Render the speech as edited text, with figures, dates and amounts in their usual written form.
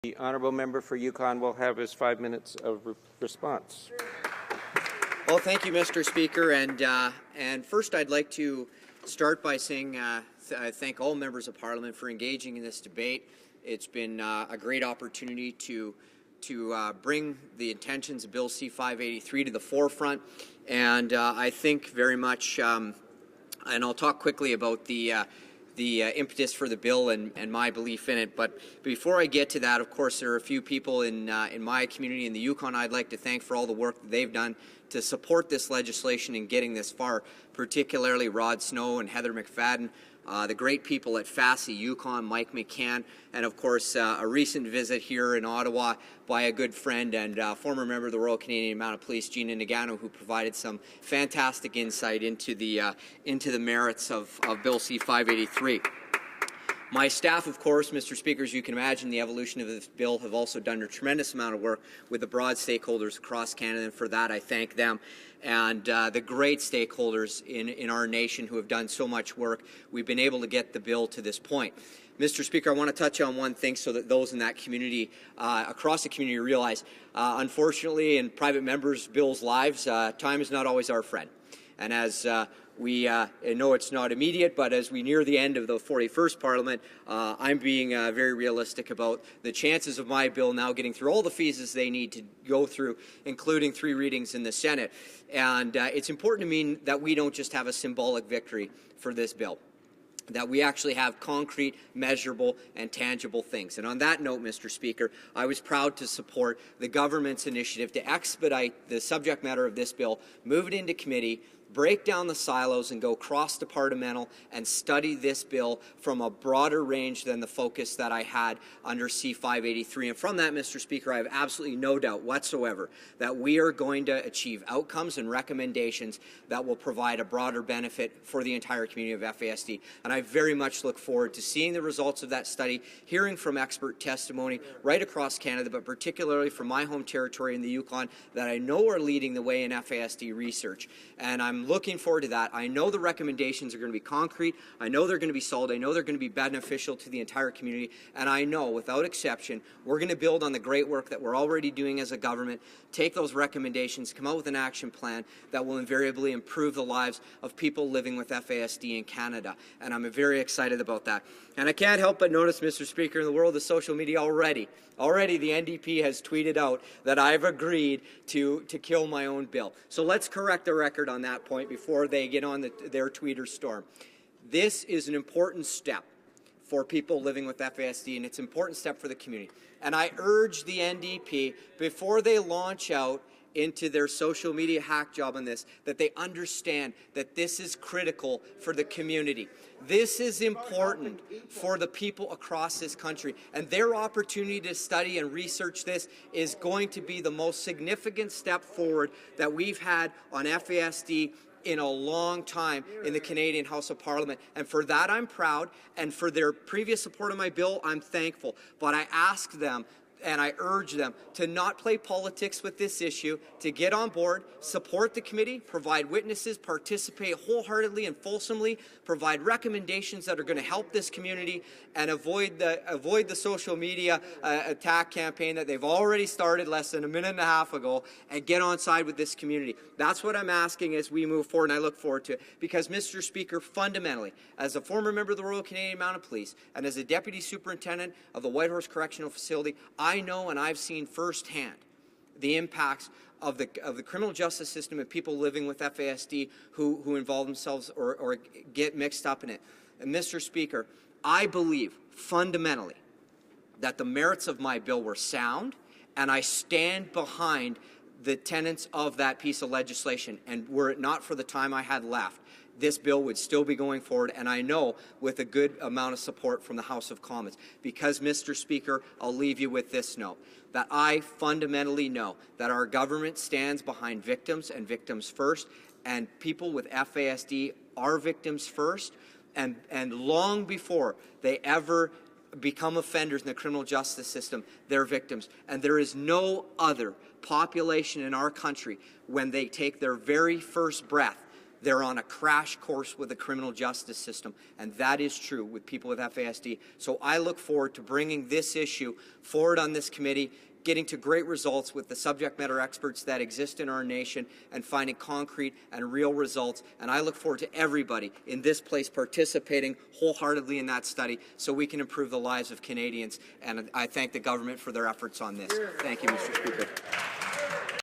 The honourable member for Yukon will have his 5 minutes of response. Well, thank you, Mr. Speaker. And first, I'd like to start by saying I thank all members of Parliament for engaging in this debate. It's been a great opportunity to bring the intentions of Bill C583 to the forefront, and I think very much. And I'll talk quickly about the impetus for the bill and my belief in it. But before I get to that, of course, there are a few people in my community in the Yukon I'd like to thank for all the work that they've done to support this legislation and getting this far, particularly Rod Snow and Heather McFadden, the great people at FASI Yukon, Mike McCann, and of course a recent visit here in Ottawa by a good friend and former member of the Royal Canadian Mounted Police, Gina Nagano, who provided some fantastic insight into the merits of Bill C-583. My staff, of course, Mr. Speaker, as you can imagine, the evolution of this bill have also done a tremendous amount of work with the broad stakeholders across Canada, and for that I thank them. And the great stakeholders in our nation who have done so much work. We've been able to get the bill to this point. Mr. Speaker, I want to touch on one thing so that those in that community, across the community, realize, unfortunately, in private members' bills' lives, time is not always our friend. And as we know it's not immediate, but as we near the end of the 41st Parliament, I'm being very realistic about the chances of my bill now getting through all the phases they need to go through, including 3 readings in the Senate. And it's important to me that we don't just have a symbolic victory for this bill, that we actually have concrete, measurable, and tangible things. And on that note, Mr. Speaker, I was proud to support the government's initiative to expedite the subject matter of this bill, move it into committee, break down the silos and go cross-departmental and study this bill from a broader range than the focus that I had under C-583. And from that, Mr. Speaker, I have absolutely no doubt whatsoever that we are going to achieve outcomes and recommendations that will provide a broader benefit for the entire community of FASD. And I very much look forward to seeing the results of that study, hearing from expert testimony right across Canada, but particularly from my home territory in the Yukon that I know are leading the way in FASD research. And I'm looking forward to that. I know the recommendations are going to be concrete. I know they're going to be solid. I know they're going to be beneficial to the entire community. And I know, without exception, we're going to build on the great work that we're already doing as a government, take those recommendations, come out with an action plan that will invariably improve the lives of people living with FASD in Canada. And I'm very excited about that. And I can't help but notice, Mr. Speaker, in the world of social media already the NDP has tweeted out that I've agreed to kill my own bill. So let's correct the record on that point before they get on their tweeter storm. This is an important step for people living with FASD, and it's an important step for the community. And I urge the NDP, before they launch out into their social media hack job on this, that they understand that this is critical for the community. This is important for the people across this country, and their opportunity to study and research this is going to be the most significant step forward that we've had on FASD in a long time in the Canadian House of Parliament. And for that I'm proud, and for their previous support of my bill I'm thankful. But I ask them and I urge them to not play politics with this issue, to get on board, support the committee, provide witnesses, participate wholeheartedly and fulsomely, provide recommendations that are going to help this community, and avoid the social media attack campaign that they've already started less than a minute and a half ago, and get on side with this community. That's what I'm asking as we move forward, and I look forward to it. Because, Mr. Speaker, fundamentally, as a former member of the Royal Canadian Mounted Police and as a Deputy Superintendent of the Whitehorse Correctional Facility, I know and I've seen firsthand the impacts of the criminal justice system and people living with FASD who involve themselves or get mixed up in it. And Mr. Speaker, I believe fundamentally that the merits of my bill were sound, and I stand behind the tenets of that piece of legislation. And were it not for the time I had left, this bill would still be going forward, and I know with a good amount of support from the House of Commons. Because, Mr. Speaker, I'll leave you with this note, that I fundamentally know that our government stands behind victims and victims first, and people with FASD are victims first, and long before they ever become offenders in the criminal justice system, they're victims. And there is no other population in our country, when they take their very first breath, they're on a crash course with the criminal justice system, and that is true with people with FASD. So I look forward to bringing this issue forward on this committee, getting to great results with the subject matter experts that exist in our nation and finding concrete and real results. And I look forward to everybody in this place participating wholeheartedly in that study so we can improve the lives of Canadians. And I thank the government for their efforts on this. Thank you, Mr. Speaker.